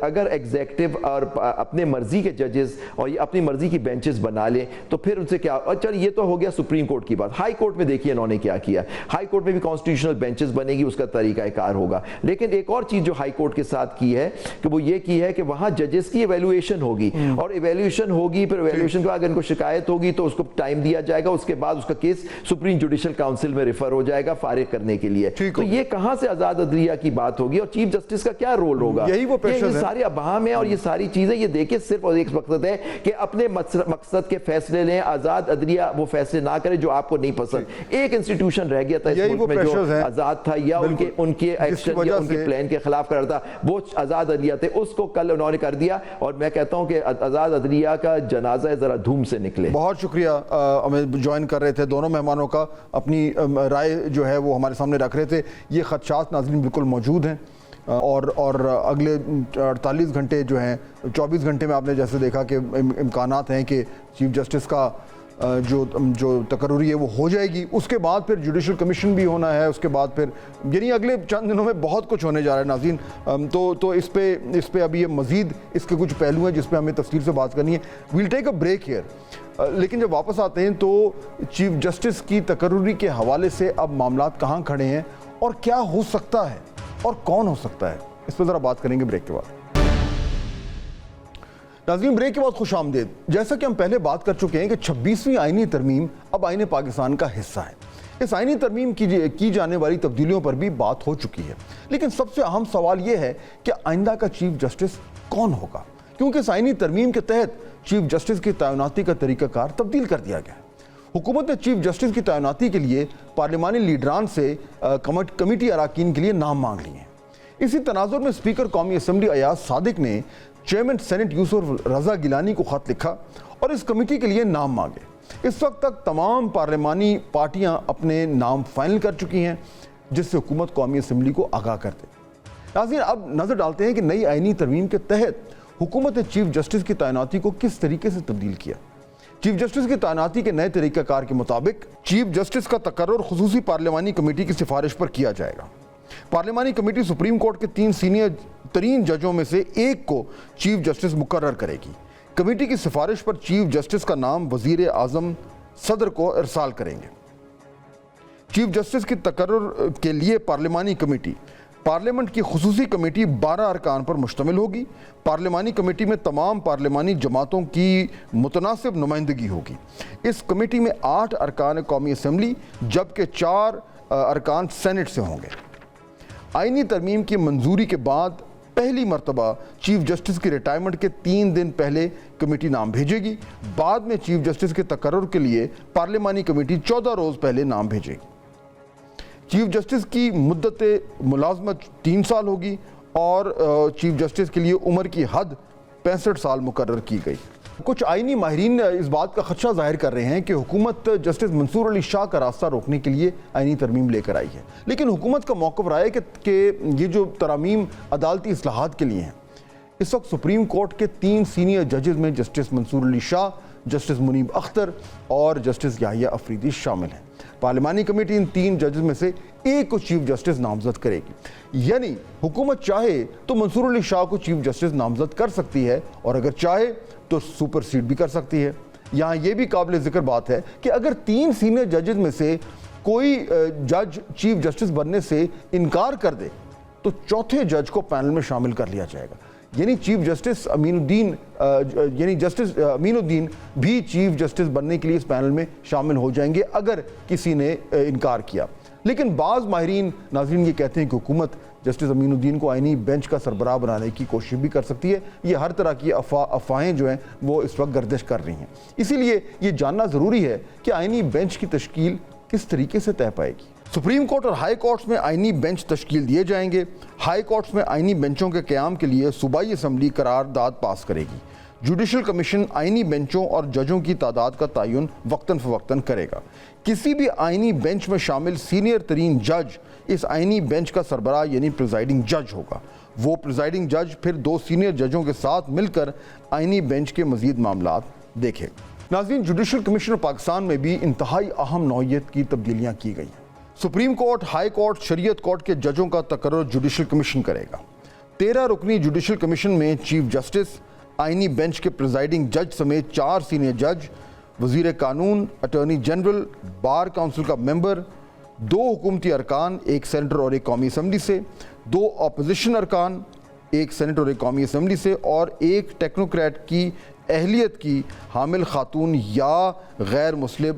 Speaker 7: اگر ایگزیکٹو اور اپنے مرضی کے ججز اور یہ اپنی مرضی کی بینچز بنا لیں تو پھر ان سے کیا. اچھا یہ تو ہو گیا سپریم کورٹ کی بات. ہائی کورٹ میں دیکھیے انہوں نے کیا کیا. ہائی کورٹ میں بھی کانسٹیٹیوشنل بینچز بنے گی، اس کا طریقہ کار ہوگا. لیکن ایک اور چیز جو ہائی کورٹ کے ساتھ کی ہے کہ وہ یہ کی ہے کہ وہاں ججز کی ایویلویشن ہوگی، اور ایویلویشن ہوگی، پھر ایویلویشن کے بعد اگر ان کو شکایت ہوگی تو اس کو ٹائم دیا جائے گا، اس کے بعد اس کا کیس سپریم جوڈیشل کاؤنسل میں ریفر ہو جائے گا فارغ کرنے کے لیے. تو یہ کہاں سے آزاد عدلیہ کی بات ہوگی اور چیف جسٹس کا کیا رول ہوگا؟
Speaker 1: یہی وہ
Speaker 7: یہ سارے ابہام ہیں اور یہ ساری چیزیں. یہ دیکھیں صرف اور ایک مقصد ہے کہ اپنے مقصد کے فیصلے لیں. آزاد عدلیہ وہ فیصلے نہ کرے جو آپ کو نہیں پسند. ایک انسٹیٹیوشن رہ گیا تھا اس ملک میں جو آزاد تھا یا ان کے ایکشن یا ان کے پلان کے خلاف کر رہا تھا، وہ آزاد عدلیہ تھے. اس کو کل انہوں نے کر دیا اور میں کہتا ہوں کہ آزاد عدلیہ کا جنازہ ذرا دھوم سے نکلے.
Speaker 1: بہت شکریہ. ہمیں جوائن کر رہے تھے دونوں مہمانوں کا، اپنی رائے جو ہے وہ ہمارے سامنے رکھ رہے تھے. یہ خدشات ناظرین بالکل موجود ہیں اور اگلے 48 گھنٹے جو ہیں، 24 گھنٹے میں آپ نے جیسے دیکھا کہ امکانات ہیں کہ چیف جسٹس کا جو تقرری ہے وہ ہو جائے گی. اس کے بعد پھر جوڈیشل کمیشن بھی ہونا ہے, اس کے بعد پھر یعنی اگلے چند دنوں میں بہت کچھ ہونے جا رہا ہے ناظرین. تو اس پہ ابھی یہ مزید اس کے کچھ پہلو ہیں جس پہ ہمیں تفصیل سے بات کرنی ہے. Well take a break here. لیکن جب واپس آتے ہیں تو چیف جسٹس کی تقرری کے حوالے سے اب معاملات کہاں کھڑے ہیں اور کیا ہو سکتا ہے اور کون ہو سکتا ہے, اس پہ ذرا بات کریں گے بریک کے بعد. ناظرین بریک کے بعد خوش آمدید. جیسا کہ ہم پہلے بات کر چکے ہیں کہ 26ویں آئینی ترمیم اب آئین پاکستان کا حصہ ہے. اس آئینی ترمیم کی جانے والی تبدیلیوں پر بھی بات ہو چکی ہے, لیکن سب سے اہم سوال یہ ہے کہ آئندہ کا چیف جسٹس کون ہوگا, کیونکہ اس آئینی ترمیم کے تحت چیف جسٹس کی تعیناتی کا طریقہ کار تبدیل کر دیا گیا ہے. حکومت نے چیف جسٹس کی تعیناتی کے لیے پارلیمانی لیڈران سے کمیٹی اراکین کے لیے نام مانگ لیے ہیں. اسی تناظر میں اسپیکر قومی اسمبلی ایاز صادق نے چیئرمین سینٹ یوسف رضا گیلانی کو خط لکھا اور اس کمیٹی کے لیے نام مانگے. اس وقت تک تمام پارلیمانی پارٹیاں اپنے نام فائنل کر چکی ہیں, جس سے حکومت قومی اسمبلی کو آگاہ کر دے. ناظرین اب نظر ڈالتے ہیں کہ نئی آئینی ترمیم کے تحت حکومت نے چیف جسٹس کی تعیناتی کو کس طریقے سے تبدیل کیا. چیف جسٹس کی تعیناتی کے نئے طریقہ کار کے مطابق چیف جسٹس کا تقرر خصوصی پارلیمانی کمیٹی کی سفارش پر کیا جائے گا. پارلیمانی کمیٹی سپریم کورٹ کے 3 سینئر ترین ججوں میں سے ایک کو چیف جسٹس مقرر کرے گی. کمیٹی کی سفارش پر چیف جسٹس کا نام وزیر اعظم صدر کو ارسال کریں گے. چیف جسٹس کی تقرر کے لیے پارلیمانی کمیٹی پارلیمنٹ کی خصوصی کمیٹی 12 ارکان پر مشتمل ہوگی. پارلیمانی کمیٹی میں تمام پارلیمانی جماعتوں کی متناسب نمائندگی ہوگی. اس کمیٹی میں 8 ارکان قومی اسمبلی جبکہ 4 ارکان سینٹ سے ہوں گے. آئینی ترمیم کی منظوری کے بعد پہلی مرتبہ چیف جسٹس کی ریٹائرمنٹ کے 3 دن پہلے کمیٹی نام بھیجے گی. بعد میں چیف جسٹس کے تقرر کے لیے پارلیمانی کمیٹی 14 روز پہلے نام بھیجے گی. چیف جسٹس کی مدت ملازمت 3 سال ہوگی اور چیف جسٹس کے لیے عمر کی حد 65 سال مقرر کی گئی. کچھ آئینی ماہرین اس بات کا خدشہ ظاہر کر رہے ہیں کہ حکومت جسٹس منصور علی شاہ کا راستہ روکنے کے لیے آئینی ترمیم لے کر آئی ہے, لیکن حکومت کا موقف رہا ہے کہ یہ جو ترامیم عدالتی اصلاحات کے لیے ہیں. اس وقت سپریم کورٹ کے 3 سینئر ججز میں جسٹس منصور علی شاہ, جسٹس منیب اختر اور جسٹس یحییٰ افریدی شامل ہیں. پارلیمانی کمیٹی ان 3 ججز میں سے ایک کو چیف جسٹس نامزد کرے گی. یعنی حکومت چاہے تو منصور علی شاہ کو چیف جسٹس نامزد کر سکتی ہے اور اگر چاہے تو سپر سیڈ بھی کر سکتی ہے. یہاں یہ بھی قابل ذکر بات ہے کہ اگر 3 سینئر ججز میں سے کوئی جج چیف جسٹس بننے سے انکار کر دے تو چوتھے جج کو پینل میں شامل کر لیا جائے گا. یعنی چیف جسٹس جسٹس امین الدین بھی چیف جسٹس بننے کے لیے اس پینل میں شامل ہو جائیں گے اگر کسی نے انکار کیا. لیکن بعض ماہرین ناظرین یہ کہتے ہیں کہ حکومت جسٹس امین الدین کو آئینی بینچ کا سربراہ بنانے کی کوشش بھی کر سکتی ہے. یہ ہر طرح کی افواہیں جو ہیں وہ اس وقت گردش کر رہی ہیں. اسی لیے یہ جاننا ضروری ہے کہ آئینی بینچ کی تشکیل کس طریقے سے طے پائے گی. سپریم کورٹ اور ہائی کورٹس میں آئینی بینچ تشکیل دیے جائیں گے. ہائی کورٹس میں آئینی بینچوں کے قیام کے لیے صوبائی اسمبلی قرارداد پاس کرے گی. جوڈیشل کمیشن آئینی بینچوں اور ججوں کی تعداد کا تعین وقتاً فوقتاً کرے گا. کسی بھی آئینی بینچ میں شامل سینئر ترین جج اس آئینی بینچ کا سربراہ یعنی پریزائڈنگ جج ہوگا. وہ پریزائڈنگ جج پھر 2 سینئر ججوں کے ساتھ مل کر آئینی بینچ کے مزید معاملات دیکھے. ناظرین جوڈیشل کمیشن پاکستان میں بھی انتہائی اہم نوعیت کی تبدیلیاں کی گئی ہیں. سپریم کورٹ، ہائی کورٹ، شریعت کورٹ کے ججوں کا تقرر جوڈیشل کمیشن کرے گا. 13 رکنی جوڈیشل کمیشن میں چیف جسٹس، آئینی بینچ کے پریزائڈنگ جج سمیت 4 سینئر جج، وزیر قانون، اٹارنی جنرل، بار کونسل کا ممبر، 2 حکومتی ارکان، 1 سینیٹر اور 1 قومی اسمبلی سے، 2 اپوزیشن ارکان، 1 سینیٹر اور 1 قومی اسمبلی سے اور 1 ٹیکنوکریٹ کی اہلیت کی حامل خاتون یا غیر مسلم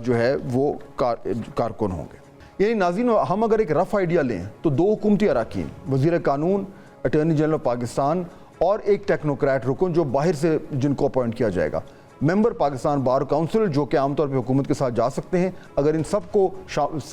Speaker 1: جو ہے وہ کارکن ہوں گے. یعنی ناظرین ہم اگر ایک رف آئیڈیا لیں تو 2 حکومتی اراکین، وزیر قانون، اٹارنی جنرل پاکستان اور 1 ٹیکنوکریٹ رکن جو باہر سے جن کو اپوائنٹ کیا جائے گا، ممبر پاکستان بار کونسل جو کہ عام طور پہ حکومت کے ساتھ جا سکتے ہیں. اگر ان سب کو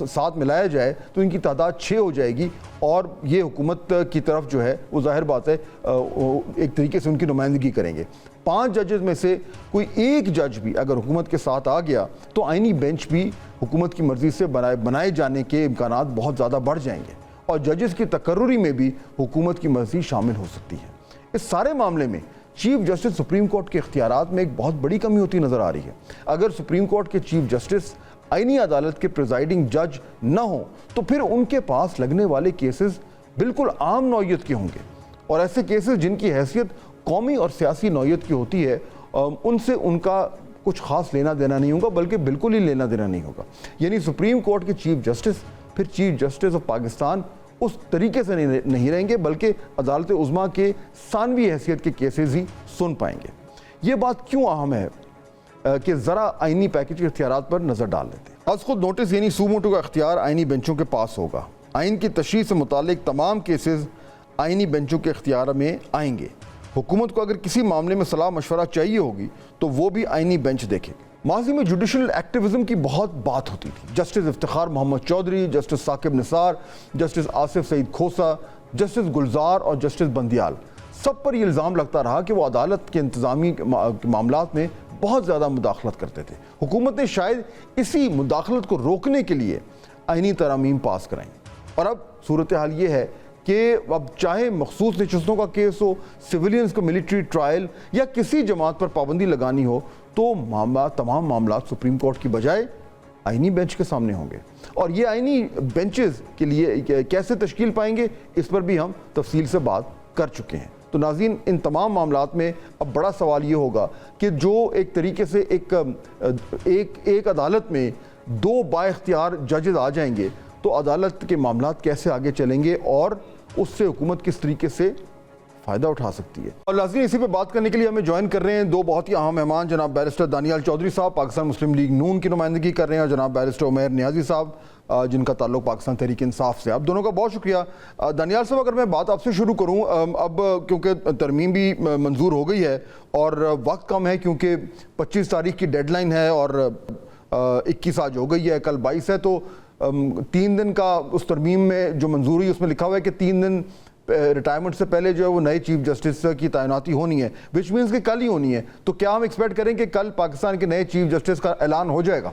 Speaker 1: ساتھ ملایا جائے تو ان کی تعداد 6 ہو جائے گی اور یہ حکومت کی طرف جو ہے وہ ظاہر بات ہے ایک طریقے سے ان کی نمائندگی کریں گے. 5 ججز میں سے کوئی 1 جج بھی اگر حکومت کے ساتھ آ گیا تو آئینی بینچ بھی حکومت کی مرضی سے بنائے جانے کے امکانات بہت زیادہ بڑھ جائیں گے اور ججز کی تقرری میں بھی حکومت کی مرضی شامل ہو سکتی ہے. اس سارے معاملے میں چیف جسٹس سپریم کورٹ کے اختیارات میں ایک بہت بڑی کمی ہوتی نظر آ رہی ہے. اگر سپریم کورٹ کے چیف جسٹس آئینی عدالت کے پریزائڈنگ جج نہ ہوں تو پھر ان کے پاس لگنے والے کیسز بالکل عام نوعیت کے ہوں گے, اور ایسے کیسز جن کی حیثیت قومی اور سیاسی نوعیت کی ہوتی ہے ان سے ان کا کچھ خاص لینا دینا نہیں ہوگا, بلکہ بالکل ہی لینا دینا نہیں ہوگا. یعنی سپریم کورٹ کے چیف جسٹس پھر چیف جسٹس آف پاکستان اس طریقے سے نہیں رہیں گے, بلکہ عدالت عظمیٰ کے ثانوی حیثیت کے کیسز ہی سن پائیں گے. یہ بات کیوں اہم ہے کہ ذرا آئینی پیکج کے اختیارات پر نظر ڈال لیتے ہیں. از خود نوٹس یعنی سو موٹو کا اختیار آئینی بینچوں کے پاس ہوگا. آئین کی تشریح سے متعلق تمام کیسز آئینی بینچوں کے اختیار میں آئیں گے. حکومت کو اگر کسی معاملے میں صلاح مشورہ چاہیے ہوگی تو وہ بھی آئینی بینچ دیکھے گی. ماضی میں جوڈیشل ایکٹیوزم کی بہت بات ہوتی تھی. Justice Iftikhar Muhammad Chaudhry, justice Saqib Nisar, justice Asif سعید کھوسہ, جسٹس گلزار اور جسٹس بندیال, سب پر یہ الزام لگتا رہا کہ وہ عدالت کے انتظامی معاملات میں بہت زیادہ مداخلت کرتے تھے. حکومت نے شاید اسی مداخلت کو روکنے کے لیے آئینی ترامیم پاس کرائیں, اور اب صورتحال یہ ہے کہ اب چاہے مخصوص نشستوں کا کیس ہو, سیولینز کو ملٹری ٹرائل یا کسی جماعت پر پابندی لگانی ہو, تو تمام معاملات سپریم کورٹ کی بجائے آئینی بینچ کے سامنے ہوں گے. اور یہ آئینی بینچز کے لیے کیسے تشکیل پائیں گے اس پر بھی ہم تفصیل سے بات کر چکے ہیں. تو ناظرین, ان تمام معاملات میں اب بڑا سوال یہ ہوگا کہ جو ایک طریقے سے ایک عدالت میں دو با اختیار ججز آ جائیں گے تو عدالت کے معاملات کیسے آگے چلیں گے اور اس سے حکومت کس طریقے سے فائدہ اٹھا سکتی ہے. اور ناظرین, اسی پہ بات کرنے کے لیے ہمیں جوائن کر رہے ہیں دو بہت ہی اہم مہمان, جناب بیرسٹر دانیال چودھری صاحب پاکستان مسلم لیگ نون کی نمائندگی کر رہے ہیں, اور جناب بیرسٹر عمیر نیازی صاحب جن کا تعلق پاکستان تحریک انصاف سے. آپ دونوں کا بہت شکریہ. دانیال صاحب, اگر میں بات آپ سے شروع کروں, اب کیونکہ ترمیم بھی منظور ہو گئی ہے اور وقت کم ہے کیونکہ 25 تاریخ کی ڈیڈ لائن ہے اور 21 آج ہو گئی ہے, کل 22 ہے, تو 3 دن کا اس ترمیم میں جو منظوری اس میں لکھا ہوا ہے کہ 3 دن ریٹائرمنٹ سے پہلے جو ہے وہ نئے چیف جسٹس کی تعیناتی ہونی ہے, وچ مینس کہ کل ہی ہونی ہے. تو کیا ہم ایکسپیکٹ کریں کہ کل پاکستان کے نئے چیف جسٹس کا اعلان ہو جائے گا؟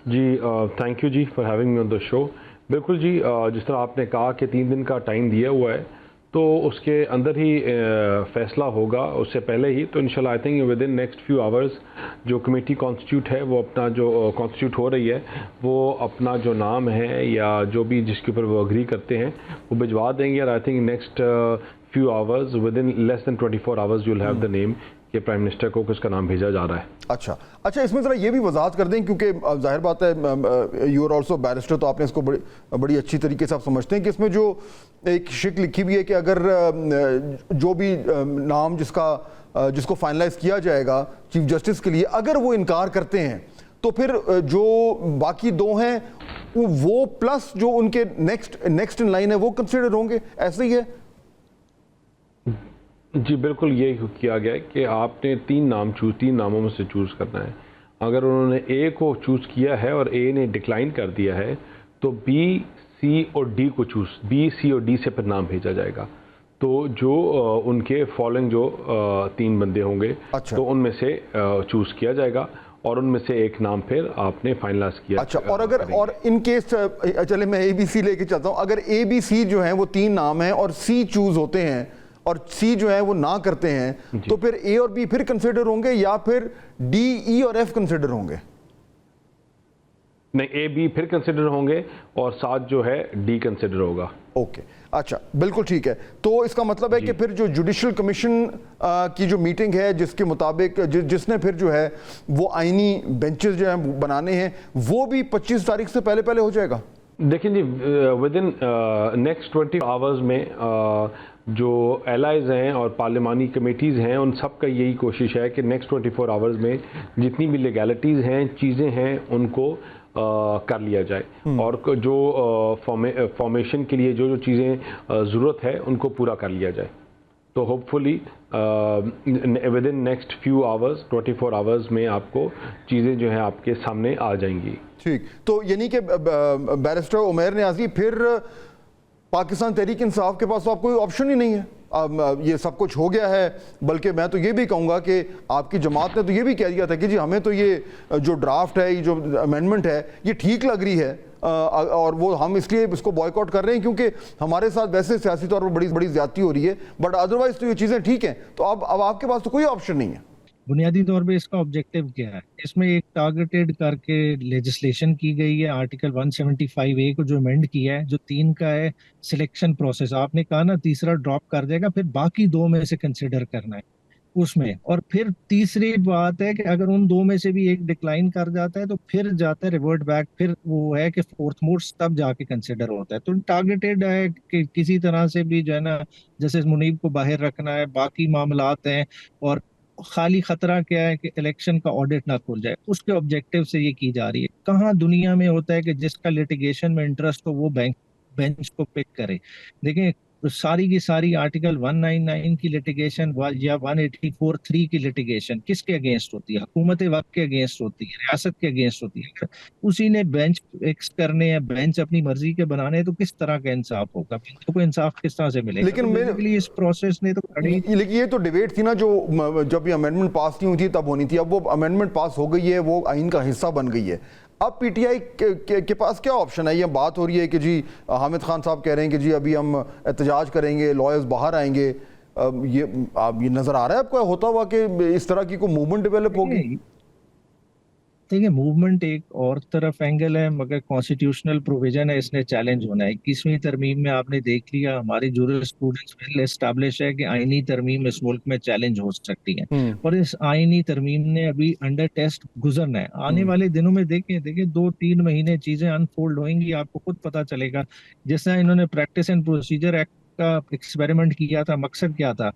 Speaker 9: جی تھینک یو جی for having me on the show. بالکل جی, جس طرح آپ نے کہا کہ 3 دن کا ٹائم دیا ہوا ہے تو اس کے اندر ہی فیصلہ ہوگا, اس سے پہلے ہی. تو انشاءاللہ I think with in next few hours جو کمیٹی کانسٹیٹیوٹ ہے وہ اپنا جو کانسٹیٹیوٹ ہو رہی ہے وہ اپنا جو نام ہے یا جو بھی جس کے اوپر وہ اگری کرتے ہیں وہ بھجوا دیں گے, اور I think next few hours within less than 24 hours you will have the name کہ پرائم منسٹر کو کس کا نام بھیجا جا رہا ہے.
Speaker 1: اچھا, اس میں ذرا یہ بھی وضاحت کر دیں کیونکہ ظاہر بات ہے یو آر آلسو بیرسٹر, تو آپ نے اس کو بڑی اچھی طریقے سے آپ سمجھتے ہیں کہ اس میں جو ایک شک لکھی بھی ہے کہ اگر جو بھی نام جس کو فائنلائز کیا جائے گا چیف جسٹس کے لیے اگر وہ انکار کرتے ہیں تو پھر جو باقی 2 ہیں وہ پلس جو ان کے نیکسٹ ان لائن ہے وہ کنسیڈر ہوں گے, ایسے ہی ہے؟
Speaker 9: جی بالکل یہی کیا گیا ہے کہ آپ نے 3 ناموں میں سے چوز کرنا ہے. اگر انہوں نے اے کو چوز کیا ہے اور اے نے ڈکلائن کر دیا ہے تو بی, سی اور ڈی کو بی, سی اور ڈی سے پھر نام بھیجا جائے گا. تو جو ان کے فالوئنگ جو 3 بندے ہوں گے تو ان میں سے چوز کیا جائے گا اور ان میں سے ایک نام پھر آپ نے فائنلائز کیا.
Speaker 1: اچھا, اور ان کیس چلے میں اے بی سی لے کے چلتا ہوں, اگر اے بی سی جو ہیں وہ 3 نام ہیں اور سی چوز ہوتے ہیں اور سی جو ہے وہ نہ کرتے ہیں تو پھر اے اور بی پھر کنسیڈر ہوں گے یا پھر ڈی, ای اور ایف کنسیڈر ہوں گے؟
Speaker 9: نہیں, اے بی پھر کنسیڈر ہوں گے اور ساتھ جو ہے ڈی کنسیڈر ہوگا.
Speaker 1: اوکے, اچھا بالکل ٹھیک ہے. تو اس کا مطلب ہے کہ پھر جو جوڈیشل کمیشن کی جو میٹنگ ہے جس کے مطابق جس نے پھر جو ہے وہ آئینی بینچز جو ہیں بنانے ہیں وہ بھی 25 تاریخ سے پہلے ہو جائے گا؟
Speaker 9: دیکھیں جی, ود ان نیکسٹ 20 آورز میں جو ایلائز ہیں اور پارلیمانی کمیٹیز ہیں ان سب کا یہی کوشش ہے کہ نیکسٹ 24 آورز میں جتنی بھی لیگیلٹیز ہیں چیزیں ہیں ان کو کر لیا جائے, اور جو فارمیشن کے لیے جو چیزیں ضرورت ہے ان کو پورا کر لیا جائے. تو hope fully with in next few hours 24 hours میں آپ کو چیزیں جو ہیں آپ کے سامنے آ جائیں گی.
Speaker 1: ٹھیک, تو یعنی کہ بیرسٹر عمیر نیازی پھر پاکستان تحریک انصاف کے پاس تو آپ کوئی آپشن ہی نہیں ہے, یہ سب کچھ ہو گیا ہے. بلکہ میں تو یہ بھی کہوں گا کہ آپ کی جماعت نے تو یہ بھی کہہ دیا تھا کہ جی ہمیں تو یہ جو ڈرافٹ ہے, یہ جو امینڈمنٹ ہے یہ ٹھیک لگ رہی ہے, اور وہ ہم اس لیے اس کو بوائے کاٹ کر رہے ہیں کیونکہ ہمارے ساتھ ویسے سیاسی طور پر بڑی زیادتی ہو رہی ہے، بٹ ادروائز تو یہ چیزیں ٹھیک ہیں. تو اب آپ کے پاس تو کوئی آپشن نہیں ہے.
Speaker 10: بنیادی طور پہ اس کا آبجیکٹو کیا ہے؟ اس میں ایک ٹارگیٹڈ کر کے لیجسلیشن کی گئی ہے، آرٹیکل 175A کو جو امینڈ کیا ہے، جو 3 کا ہے سلیکشن پروسیس. آپ نے کہا نا تیسرا ڈراپ کر دے گا، پھر باقی 2 میں سے کنسیڈر کرنا ہے اس میں. اور پھر تیسری بات ہے کہ اگر ان 2 میں سے بھی ایک ڈکلائن کر جاتا ہے تو پھر جاتا ہے ریورٹ بیک، پھر وہ ہے کہ فورتھ موسٹ تب جا کے کنسیڈر ہوتا ہے. تو ٹارگیٹڈ ہے کہ کسی طرح سے بھی جو ہے نا جسٹس منیب کو باہر رکھنا ہے، باقی معاملات ہیں. اور خالی خطرہ کیا ہے کہ الیکشن کا آڈٹ نہ کھل جائے، اس کے آبجیکٹیو سے یہ کی جا رہی ہے. کہاں دنیا میں ہوتا ہے کہ جس کا لیٹیگیشن میں انٹرسٹ ہو وہ بینچ کو پک کرے؟ دیکھیں ساری کی ساری آرٹیکل 199 کی لیٹیگیشن یا 184(3) کی لیٹیگیشن کس کے اگینسٹ ہوتی ہے؟ حکومت وقت کے اگینسٹ ہوتی ہے، ریاست کے اگینسٹ ہوتی ہے. اسی نے بینچ فکس کرنے ہیں، بینچ اپنی مرضی کے بنانے ہیں، تو کس طرح کا انصاف ہوگا؟ بینچوں کو انصاف کس طرح سے ملے گا؟
Speaker 1: لیکن
Speaker 10: اس پروسیس نے تو
Speaker 1: لیکن یہ تو ڈیبیٹ تھی نا، جو جب یہ امینڈمنٹ پاس نہیں ہوئی تھی تب ہونی تھی. اب وہ امینڈمنٹ پاس ہو گئی ہے، وہ آئین کا حصہ بن گئی ہے. اب پی ٹی آئی کے پاس کیا آپشن ہے؟ یہ بات ہو رہی ہے کہ جی حامد خان صاحب کہہ رہے ہیں کہ جی ابھی ہم احتجاج کریں گے، لائرز باہر آئیں گے. یہ نظر آ رہا ہے آپ کو ہوتا ہوا کہ اس طرح کی کوئی موومنٹ ڈیولپ ہوگی؟
Speaker 10: دیکھیں موومنٹ ایک اور طرف اینگل ہے، مگر کانسٹیٹیوشنل پروویژن ہے، اس نے چیلنج ہونا ہے. 21ویں ترمیم میں آپ نے دیکھ لیا ہماری جورسپروڈنس ویل اسٹیبلش ہے کہ آئینی ترمیم اس ملک میں چیلنج ہو سکتی ہے، اور اس آئینی ترمیم نے ابھی انڈر ٹیسٹ گزرنا ہے. آنے والے دنوں میں دیکھیں 2-3 مہینے چیزیں انفولڈ ہوئیں گی، آپ کو خود پتہ چلے گا. جس طرح انہوں نے پریکٹس اینڈ پروسیجر ایکٹ کا ایکسپیریمنٹ کیا تھا، مقصد کیا تھا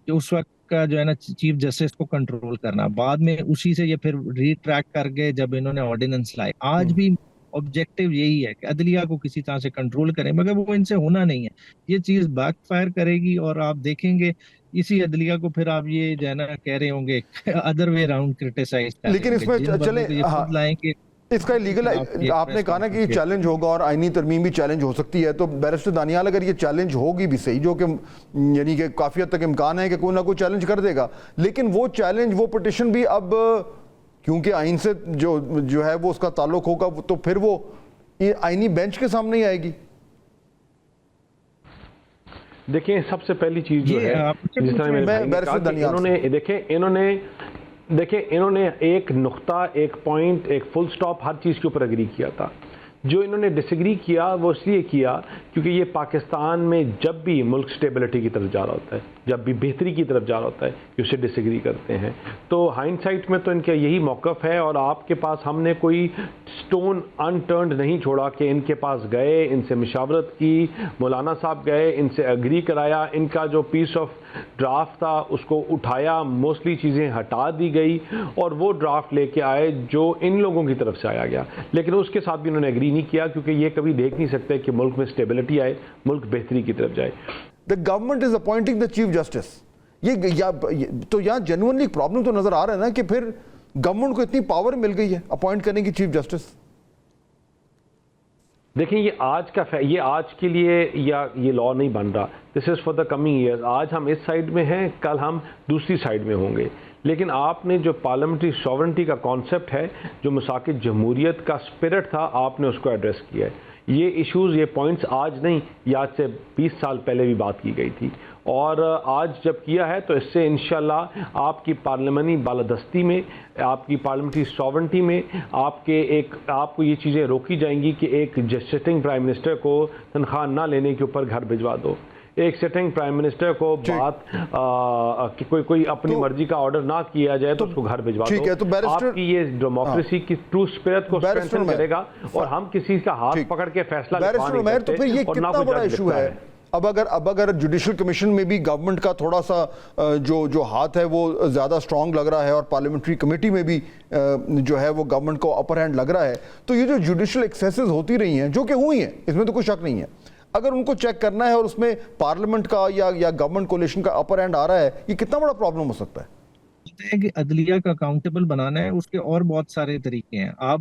Speaker 10: کہ اس وقت کا جو ہے نا چیف جسٹس کو کنٹرول کرنا، بعد میں اسی سے یہ پھر ری ٹریک کر گئے جب انہوں نے آرڈیننس لائے. آج بھی آبجیکٹیو یہی ہے کہ عدلیہ کو کسی طرح سے کنٹرول کریں، مگر وہ ان سے ہونا نہیں ہے. یہ چیز بیک فائر کرے گی اور آپ دیکھیں گے اسی عدلیہ کو پھر آپ یہ جو ہے نا کہہ رہے ہوں گے ادر وے اراؤنڈ کرٹیسائز کریں.
Speaker 1: لیکن اس میں چلیں
Speaker 10: لائیں کہ
Speaker 1: اس کا لیگل آپ نے کہا نا کہ یہ چیلنج ہوگا اور آئینی ترمیم بھی چیلنج ہو سکتی ہے. تو بیرسٹر دانیال اگر یہ چیلنج ہوگی بھی صحیح، جو کہ یعنی کہ کافی حد تک امکان ہے کہ کوئی نہ کوئی چیلنج کر دے گا، لیکن وہ چیلنج وہ پٹیشن بھی اب کیونکہ آئین سے جو ہے وہ اس کا تعلق ہوگا، تو پھر وہ آئینی بینچ کے سامنے ہی آئے گی.
Speaker 9: دیکھیں سب سے پہلی چیز جو ہے جس طرح میں نے کہا کہ انہوں نے ایک نقطہ، ایک پوائنٹ، ایک فل سٹاپ ہر چیز کے اوپر اگری کیا تھا. جو انہوں نے ڈس ایگری کیا وہ اس لیے کیا کیونکہ یہ پاکستان میں جب بھی ملک سٹیبلٹی کی طرف جا رہا ہوتا ہے، جب بھی بہتری کی طرف جا رہا ہوتا ہے، کہ اسے ڈس ایگری کرتے ہیں. تو ہائنڈ سائٹ میں تو ان کا یہی موقف ہے، اور آپ کے پاس ہم نے کوئی سٹون ان ٹرنڈ نہیں چھوڑا کہ ان کے پاس گئے، ان سے مشاورت کی، مولانا صاحب گئے، ان سے اگری کرایا، ان کا جو پیس آف ڈرافٹ تھا اس کو اٹھایا، موسٹلی چیزیں ہٹا دی گئی اور وہ ڈرافٹ لے کے آئے جو ان لوگوں کی طرف سے آیا گیا. لیکن اس کے ساتھ بھی انہوں نے اگری نہیں کیا کیونکہ یہ کبھی دیکھ نہیں سکتے کہ ملک میں سٹیبلٹی آئے، ملک بہتری کی طرف جائے.
Speaker 1: The government is appointing the chief justice. تو یہاں جنوینلی پرابلم تو نظر آ رہا ہے نا کہ پھر گورنمنٹ کو اتنی پاور مل گئی ہے اپوائنٹ کرنے کی چیف جسٹس.
Speaker 9: دیکھیں یہ آج کے لیے یا یہ لا نہیں بن رہا. This is for the coming years. آج ہم اس سائڈ میں ہیں، کل ہم دوسری سائڈ میں ہوں گے. لیکن آپ نے جو پارلیمنٹری سوورنٹی کا کانسیپٹ ہے، جو مساقط جمہوریت کا اسپرٹ تھا، آپ نے اس کو ایڈریس کیا ہے. یہ ایشوز، یہ پوائنٹس آج نہیں، یہ آج سے 20 سال پہلے بھی بات کی گئی تھی، اور آج جب کیا ہے تو اس سے انشاءاللہ آپ کی پارلیمنی بالادستی میں، آپ کی پارلیمنٹری سوورنٹی میں آپ کو یہ چیزیں روکی جائیں گی کہ ایک سٹنگ پرائم منسٹر کو تنخواہ نہ لینے کے اوپر گھر بھجوا دو. ایک سٹنگ پرائم منسٹر کو کوئی اپنی مرضی کا آرڈر نہ کیا جائے تو اس کو گھر بھجوا دو. آپ کی یہ ڈیموکریسی کی ٹرو اسپرٹ کو اسٹرینتھن کرے گا، اور ہم کسی کا ہاتھ پکڑ کے فیصلہ نہیں
Speaker 1: تو پھر یہ کتنا بڑا ایشو ہے. اب اگر جوڈیشل کمیشن میں بھی گورنمنٹ کا تھوڑا سا جو ہاتھ ہے وہ زیادہ اسٹرانگ لگ رہا ہے، اور پارلیمنٹری کمیٹی میں بھی جو ہے وہ گورنمنٹ کو اپر ہینڈ لگ رہا ہے، تو یہ جو جوڈیشل ایکسیسز ہوتی رہی ہیں، جو کہ ہوئی ہیں، اس میں تو کوئی شک نہیں ہے، اگر ان کو چیک کرنا ہے اور اس میں پارلیمنٹ کا یا گورنمنٹ کولیشن کا اپر ہینڈ آ رہا ہے، یہ کتنا بڑا پرابلم ہو سکتا ہے؟
Speaker 10: کہ عدلیہ کا اکاؤنٹیبل بنانا ہے، اس کے اور بہت سارے طریقے ہیں. آپ